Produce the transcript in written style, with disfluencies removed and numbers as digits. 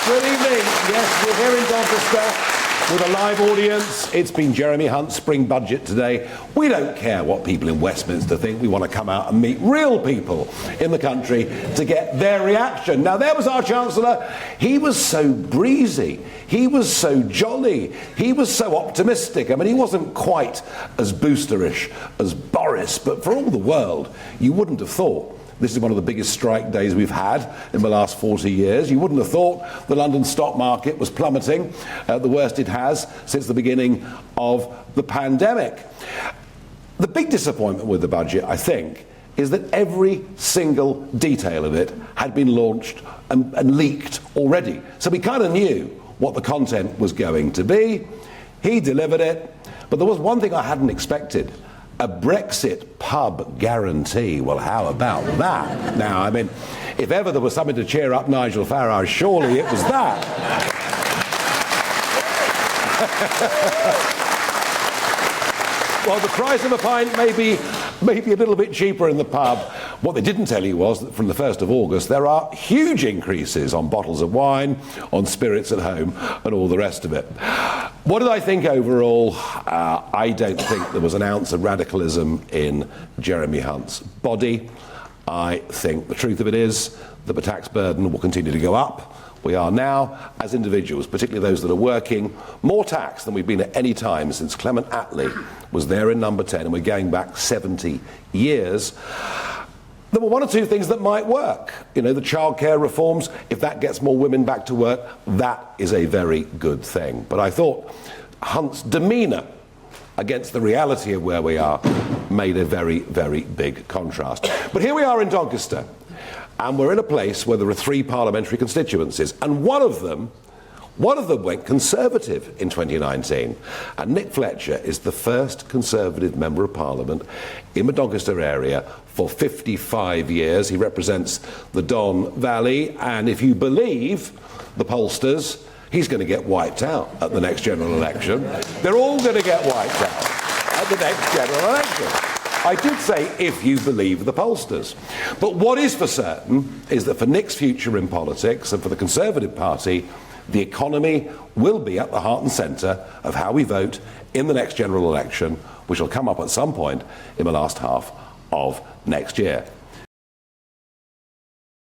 Good evening. Yes, we're here in Doncaster with a live audience. It's been Jeremy Hunt's spring budget today. We don't care what people in Westminster think. We want to come out and meet real people in the country to get their reaction. Now, there was our Chancellor. He was so breezy. He was so jolly. He was so optimistic. I mean, he wasn't quite as boosterish as Boris, but for all the world, you wouldn't have thought this is one of the biggest strike days we've had in the last 40 years. You wouldn't have thought the London stock market was plummeting, the worst it has since the beginning of the pandemic. The big disappointment with the budget, I think, is that every single detail of it had been launched and leaked already. So we kind of knew what the content was going to be. He delivered it. But there was one thing I hadn't expected. A Brexit pub guarantee. Well, how about that? Now, I mean, if ever there was something to cheer up Nigel Farage, surely it was that. Well, the price of a pint may be a little bit cheaper in the pub. What they didn't tell you was that from the 1st of August, there are huge increases on bottles of wine, on spirits at home, and all the rest of it. What did I think overall? I don't think there was an ounce of radicalism in Jeremy Hunt's body. I think the truth of it is that the tax burden will continue to go up. We are now, as individuals, particularly those that are working, more taxed than we've been at any time since Clement Attlee was there in number 10, and we're going back 70 years. There were one or two things that might work. You know, the childcare reforms, if that gets more women back to work, that is a very good thing. But I thought Hunt's demeanour against the reality of where we are made a very, very big contrast. But here we are in Doncaster, and we're in a place where there are 3 parliamentary constituencies, and one of them went Conservative in 2019. And Nick Fletcher is the first Conservative Member of Parliament in the Doncaster area for 55 years. He represents the Don Valley, and if you believe the pollsters, he's going to get wiped out at the next general election. They're all going to get wiped out at the next general election. I did say, if you believe the pollsters. But what is for certain is that for Nick's future in politics and for the Conservative Party, the economy will be at the heart and centre of how we vote in the next general election, which will come up at some point in the last half of next year.